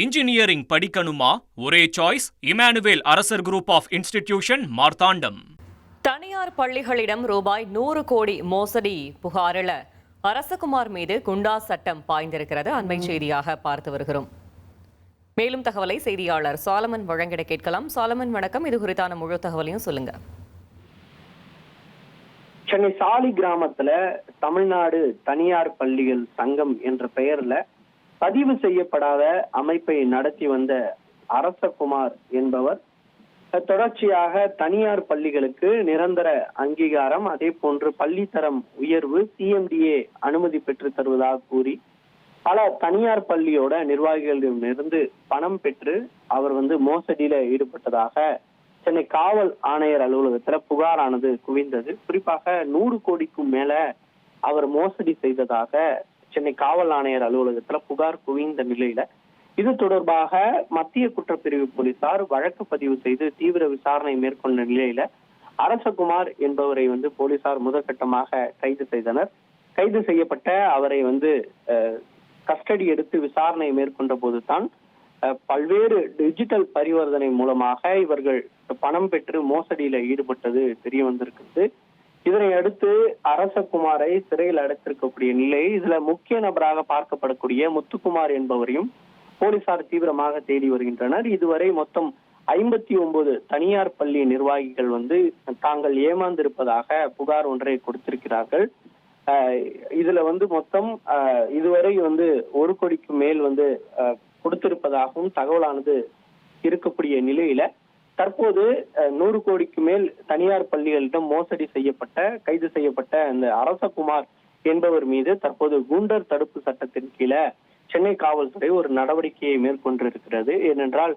Engineering படிக்கணுமா? ஒரே choice Emmanuel அரசர் குரூப் ஆஃப் இன்ஸ்டிடியூஷன், மார்த்தாண்டம். தனியார் பள்ளிகளிடம் ரூபாய் 100 கோடி மோசடி புகாரில் அரசகுமார் மீது குண்டா சட்டம் பாய்ந்திருக்கிறது. அண்மை செய்தியாக பார்த்து வருகிறோம். மேலும் தகவலை செய்தியாளர் சாலமன் வழங்கிட கேட்கலாம். சாலமன் வணக்கம். இது குறித்தான முழு தகவலையும் சொல்லுங்க. சென்னை சாலி கிராமத்துல தமிழ்நாடு தனியார் பள்ளிகள் சங்கம் என்ற பெயர்ல பதிவு செய்யப்படாத அமைப்பை நடத்தி வந்த அரசகுமார் என்பவர் தொடர்ச்சியாக தனியார் பள்ளிகளுக்கு நிரந்தர அங்கீகாரம், அதே போன்று பள்ளித்தரம் உயர்வு, CMDA அனுமதி பெற்று தருவதாக கூறி பல தனியார் பள்ளியோட நிர்வாகிகளிடமிருந்து பணம் பெற்று அவர் மோசடியில ஈடுபட்டதாக சென்னை காவல் ஆணையர் அலுவலகத்துல புகாரானது குவிந்தது. குறிப்பாக 100 கோடிக்கும் மேல அவர் மோசடி செய்ததாக சென்னை காவல் ஆணையர் அலுவலகத்துல புகார் குவிந்த நிலையில இது தொடர்பாக மத்திய குற்றப்பிரிவு போலீசார் வழக்கு பதிவு செய்து தீவிர விசாரணை மேற்கொண்ட நிலையில அரசகுமார் என்பவரை போலீசார் முதற்கட்டமாக கைது செய்தனர். கைது செய்யப்பட்ட அவரை கஸ்டடி எடுத்து விசாரணை மேற்கொண்ட போதுதான் பல்வேறு டிஜிட்டல் பரிவர்த்தனை மூலமாக இவர்கள் பணம் பெற்று மோசடியில ஈடுபட்டது தெரிய வந்திருக்கிறது. இதனை அடுத்து அரசகுமாரை சிறையில் அடைத்திருக்கக்கூடிய நிலை. இதுல முக்கிய நபராக பார்க்கப்படக்கூடிய முத்துக்குமார் என்பவரையும் போலீசார் தீவிரமாக தேடி வருகின்றனர். இதுவரை மொத்தம் 59 தனியார் பள்ளி நிர்வாகிகள் தாங்கள் ஏமாந்திருப்பதாக புகார் ஒன்றை கொடுத்திருக்கிறார்கள். இதுல மொத்தம் இதுவரை 1 கோடிக்கு மேல் கொடுத்திருப்பதாகவும் தகவலானது இருக்கக்கூடிய நிலையில தற்போது 100 கோடிக்கு மேல் தனியார் பள்ளிகளிடம் மோசடி செய்யப்பட்ட கைது செய்யப்பட்ட அந்த அரசகுமார் என்பவர் மீது தற்போது குண்டர் தடுப்பு சட்டத்தின் கீழே சென்னை காவல்துறை ஒரு நடவடிக்கையை மேற்கொண்டிருக்கிறது. ஏனென்றால்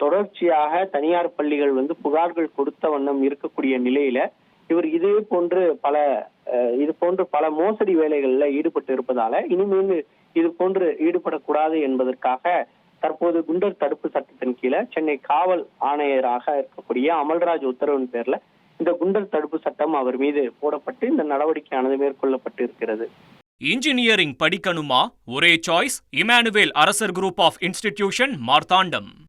தொடர்ச்சியாக தனியார் பள்ளிகள் புகார்கள் கொடுத்த வண்ணம் இருக்கக்கூடிய நிலையில இவர் இது போன்று பல மோசடி வேலைகள்ல ஈடுபட்டு இருப்பதால இனிமேல் இது போன்று ஈடுபடக்கூடாது என்பதற்காக தற்போது குண்டர் தடுப்பு சட்டத்தின் கீழே சென்னை காவல் ஆணையராக இருக்கக்கூடிய அமல்ராஜ் உத்தரவின் பேர்ல இந்த குண்டர் தடுப்பு சட்டம் அவர் மீது போடப்பட்டு இந்த நடவடிக்கையானது மேற்கொள்ளப்பட்டு இருக்கிறது. இன்ஜினியரிங் படிக்கணுமா? ஒரே சாய்ஸ் இமானுவேல் அரசர் குரூப் ஆஃப் இன்ஸ்டிடியூஷன், மார்த்தாண்டம்.